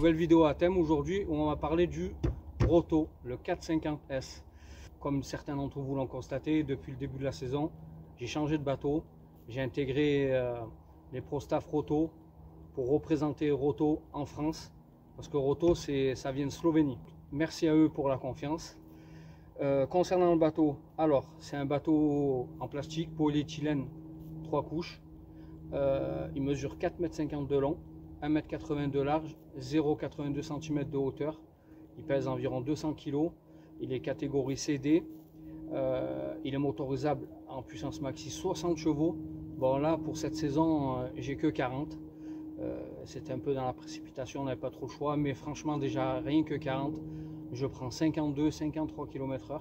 Nouvelle vidéo à thème aujourd'hui où on va parler du Roto, le 450S. Comme certains d'entre vous l'ont constaté, depuis le début de la saison, j'ai changé de bateau. J'ai intégré les ProStaff Roto pour représenter Roto en France. Parce que Roto, ça vient de Slovénie. Merci à eux pour la confiance. Concernant le bateau, alors c'est un bateau en plastique, polyéthylène, 3 couches. Il mesure 4,50 m de long, 1,80 m de large, 0,82 cm de hauteur. Il pèse environ 200 kg. Il est catégorie CD. Il est motorisable en puissance maxi 60 chevaux. Bon là pour cette saison j'ai que 40. C'était un peu dans la précipitation, on n'avait pas trop le choix, mais franchement déjà rien que 40, je prends 52-53 km/h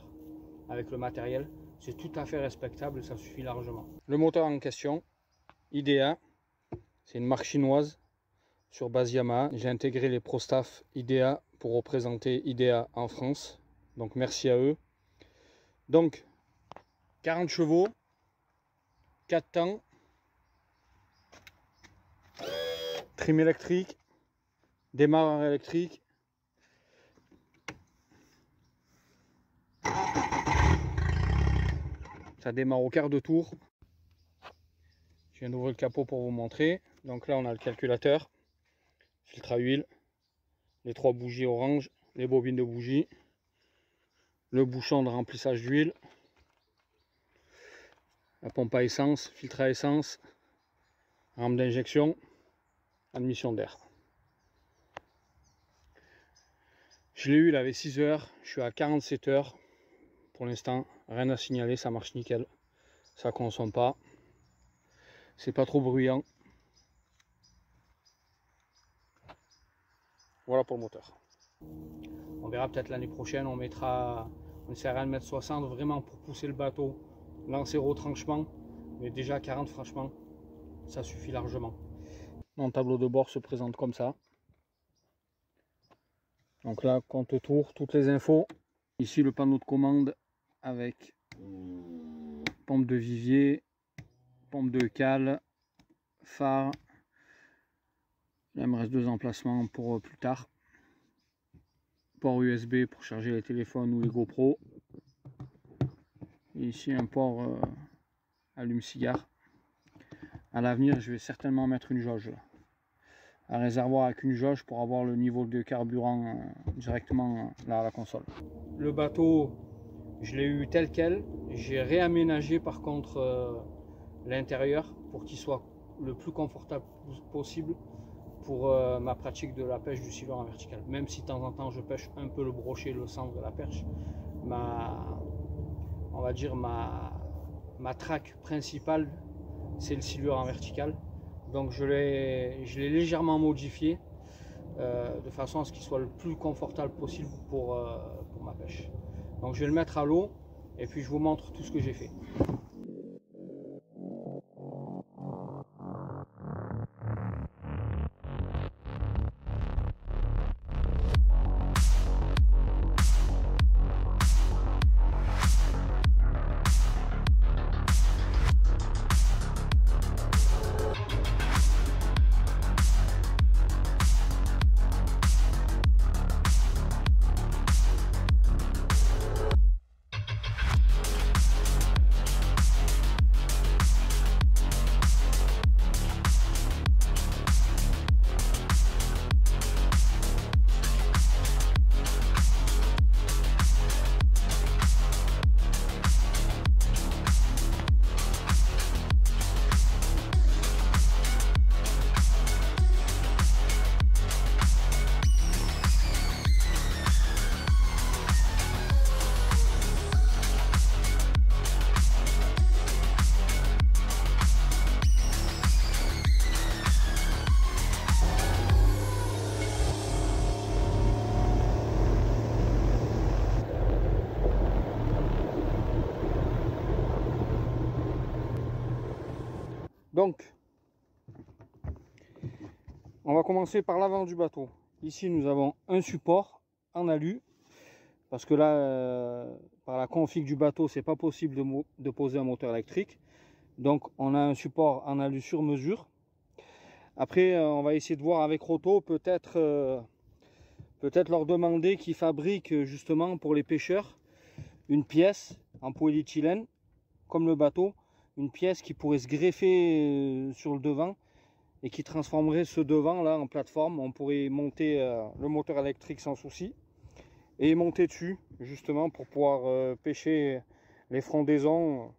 avec le matériel. C'est tout à fait respectable, ça suffit largement. Le moteur en question, IDEA, c'est une marque chinoise sur base Yamaha. J'ai intégré les ProStaff IDEA pour représenter IDEA en France, donc merci à eux. Donc 40 chevaux, 4 temps, trim électrique, démarreur électrique, ça démarre au quart de tour. Je viens d'ouvrir le capot pour vous montrer. Donc là on a le calculateur, filtre à huile, les 3 bougies orange, les bobines de bougies, le bouchon de remplissage d'huile, la pompe à essence, filtre à essence, rampe d'injection, admission d'air. Je l'ai eu, il avait 6 heures, je suis à 47 heures. Pour l'instant, rien à signaler, ça marche nickel. Ça consomme pas. C'est pas trop bruyant. Voilà pour le moteur. On verra peut-être l'année prochaine, on essaiera de mettre 60 vraiment pour pousser le bateau, lancer au retranchement. Mais déjà 40 franchement, ça suffit largement. Mon tableau de bord se présente comme ça. Donc là, compte tour, toutes les infos. Ici le panneau de commande avec pompe de vivier, pompe de cale, phare. Là, il me reste 2 emplacements pour plus tard. Port USB pour charger les téléphones ou les GoPro. Et ici un port allume-cigare. À l'avenir, je vais certainement mettre une jauge là. Un réservoir avec une jauge pour avoir le niveau de carburant directement là à la console. Le bateau, je l'ai eu tel quel. J'ai réaménagé par contre l'intérieur pour qu'il soit le plus confortable possible pour ma pratique de la pêche du silure en vertical. Même si de temps en temps je pêche un peu le brochet, le centre de la perche, on va dire ma traque principale c'est le silure en vertical. Donc je l'ai légèrement modifié de façon à ce qu'il soit le plus confortable possible pour ma pêche. Donc je vais le mettre à l'eau et puis je vous montre tout ce que j'ai fait. Donc, on va commencer par l'avant du bateau. Ici, nous avons un support en alu. Parce que là, par la config du bateau, c'est pas possible de poser un moteur électrique. Donc, on a un support en alu sur mesure. Après, on va essayer de voir avec Roto, peut-être peut-être leur demander qu'ils fabriquent justement pour les pêcheurs une pièce en polyéthylène, comme le bateau, une pièce qui pourrait se greffer sur le devant et qui transformerait ce devant là en plateforme. On pourrait monter le moteur électrique sans souci et monter dessus justement pour pouvoir pêcher les frondaisons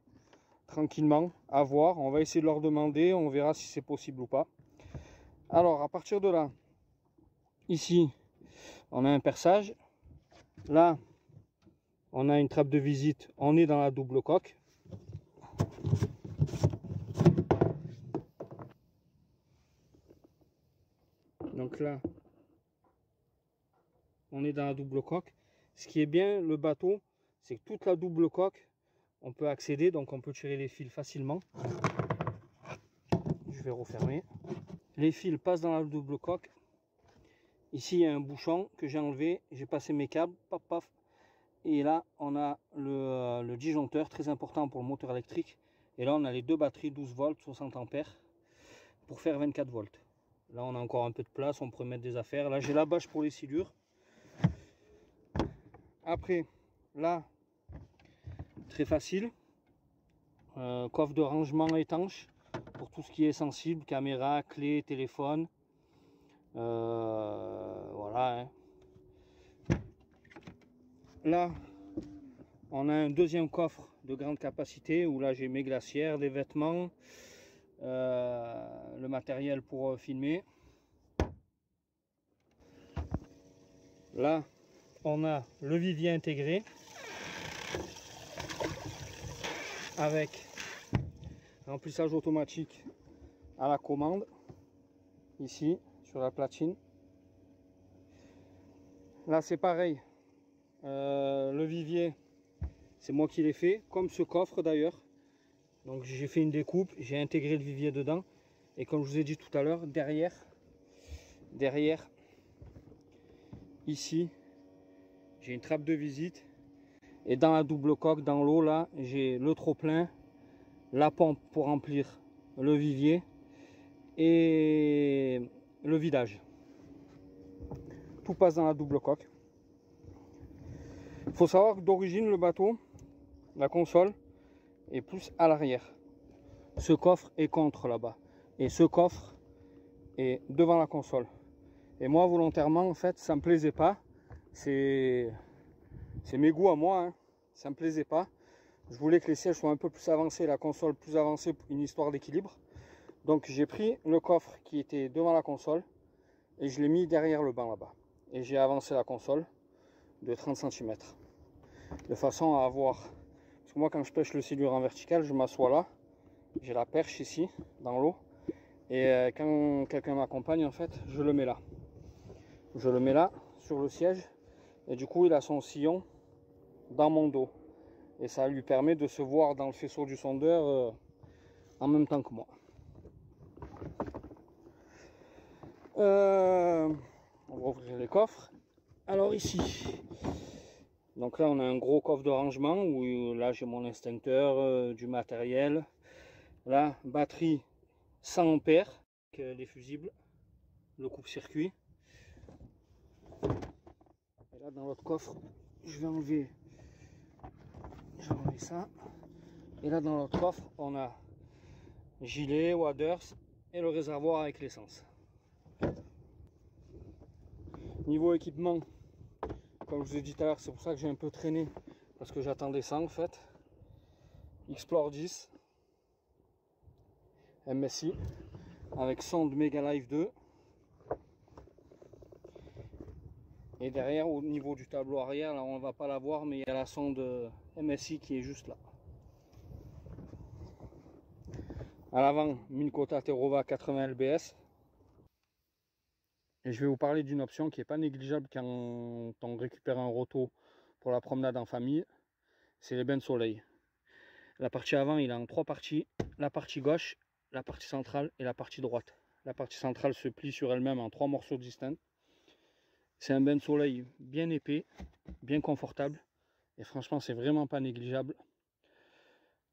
tranquillement. À voir, on va essayer de leur demander, on verra si c'est possible ou pas. Alors à partir de là, ici on a un perçage, là on a une trappe de visite, on est dans la double coque. Donc là on est dans la double coque. Ce qui est bien le bateau, c'est que toute la double coque on peut accéder, donc on peut tirer les fils facilement. Je vais refermer. Les fils passent dans la double coque. Ici il y a un bouchon que j'ai enlevé, j'ai passé mes câbles, paf paf. Et là on a le disjoncteur, très important pour le moteur électrique. Et là on a les deux batteries 12 volts 60 ampères pour faire 24 volts. Là on a encore un peu de place, on pourrait mettre des affaires. Là j'ai la bâche pour les silures. Après là, très facile, coffre de rangement étanche pour tout ce qui est sensible, caméra, clé, téléphone. Voilà. Là, on a un deuxième coffre de grande capacité où là j'ai mes glacières, des vêtements, le matériel pour filmer. Là, on a le vivier intégré avec remplissage automatique à la commande, ici sur la platine. Là c'est pareil, le vivier c'est moi qui l'ai fait, comme ce coffre d'ailleurs. Donc j'ai fait une découpe, j'ai intégré le vivier dedans, et comme je vous ai dit tout à l'heure, derrière ici j'ai une trappe de visite, et dans la double coque, dans l'eau là, j'ai le trop-plein, la pompe pour remplir le vivier et le vidage. Tout passe dans la double coque. Il faut savoir que d'origine le bateau, la console est plus à l'arrière. Ce coffre est contre là-bas et ce coffre est devant la console. Et moi volontairement en fait ça me plaisait pas. C'est mes goûts à moi, hein. Ça me plaisait pas. Je voulais que les sièges soient un peu plus avancés, la console plus avancée pour une histoire d'équilibre. Donc j'ai pris le coffre qui était devant la console et je l'ai mis derrière le banc là-bas. Et j'ai avancé la console de 30 cm. De façon à avoir... Parce que moi quand je pêche le silure en vertical, je m'assois là. J'ai la perche ici, dans l'eau. Et quand quelqu'un m'accompagne, en fait, je le mets là. Je le mets là, sur le siège. Et du coup, il a son sillon dans mon dos. Et ça lui permet de se voir dans le faisceau du sondeur en même temps que moi. On va ouvrir les coffres. Alors ici, donc là on a un gros coffre de rangement où là j'ai mon extincteur, du matériel. Là, batterie 100 ampères, les fusibles, le coupe-circuit. Et là dans l'autre coffre, je vais enlever ça. Et là dans l'autre coffre, on a gilet, waders et le réservoir avec l'essence. Niveau équipement, comme je vous ai dit tout à l'heure, c'est pour ça que j'ai un peu traîné, parce que j'attendais ça en fait. Explore 10 MSI avec sonde Mega Live 2. Et derrière, au niveau du tableau arrière, là on va pas la voir, mais il y a la sonde MSI qui est juste là. À l'avant, Minn Kota Terrova 80 lbs. Et je vais vous parler d'une option qui n'est pas négligeable quand on récupère un roto pour la promenade en famille. C'est les bains de soleil. La partie avant, il est en 3 parties. La partie gauche, la partie centrale et la partie droite. La partie centrale se plie sur elle-même en 3 morceaux distincts. C'est un bain de soleil bien épais, bien confortable. Et franchement, c'est vraiment pas négligeable.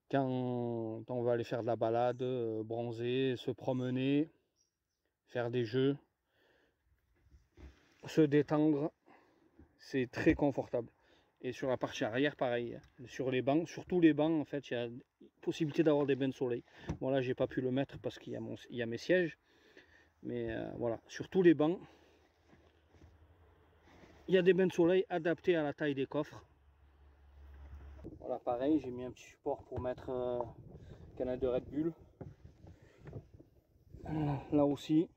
Quand on va aller faire de la balade, bronzer, se promener, faire des jeux, se détendre c'est très confortable. Et sur la partie arrière, pareil. Sur les bancs, sur tous les bancs, en fait, il y a possibilité d'avoir des bains de soleil. Bon, là, j'ai pas pu le mettre parce qu'il y a mes sièges. Mais voilà, sur tous les bancs, il y a des bains de soleil adaptés à la taille des coffres. Voilà, pareil, j'ai mis un petit support pour mettre canette de Red Bull. Là aussi,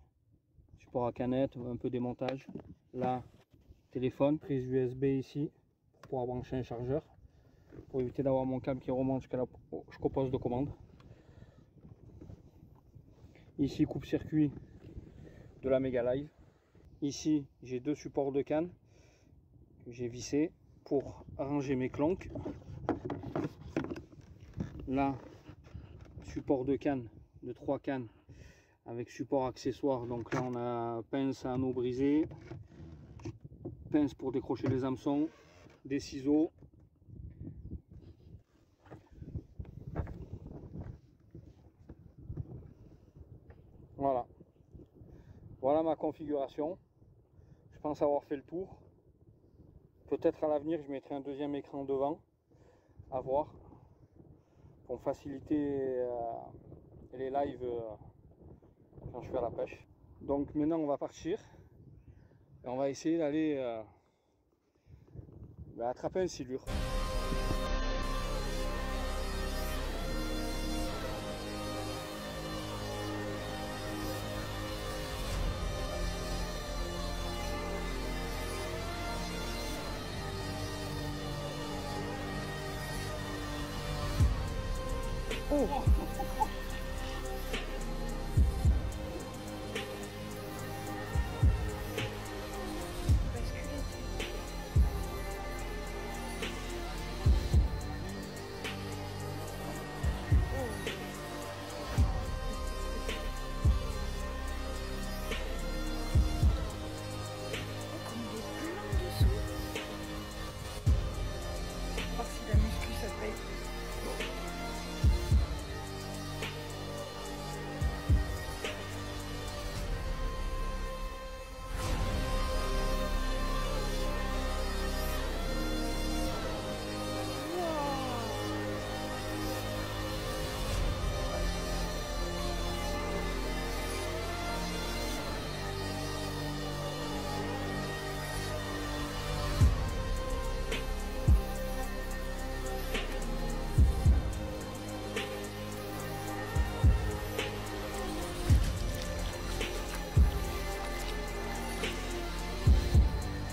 support à canette, un peu démontage. Là, téléphone, prise USB ici, pour pouvoir brancher un chargeur, pour éviter d'avoir mon câble qui remonte jusqu'au poste de commande. Ici, coupe-circuit de la Mega Live. Ici, j'ai deux supports de canne que j'ai vissés pour arranger mes clonks. Là, support de canne, de 3 cannes avec support accessoire. Donc là, on a pince à anneau brisé, pince pour décrocher les hameçons, des ciseaux. Voilà. Voilà ma configuration. Je pense avoir fait le tour. Peut-être à l'avenir, je mettrai un deuxième écran devant, à voir, pour me faciliter les lives quand je fais la pêche. Donc maintenant, on va partir et on va essayer d'aller attraper un silure. Oh!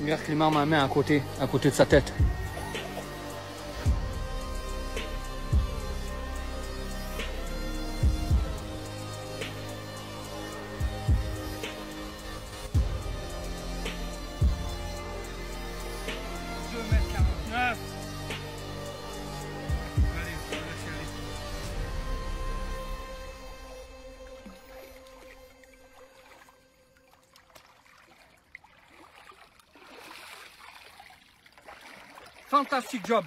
Regarde, Clément m'a mis à côté de sa tête. Fantastic job.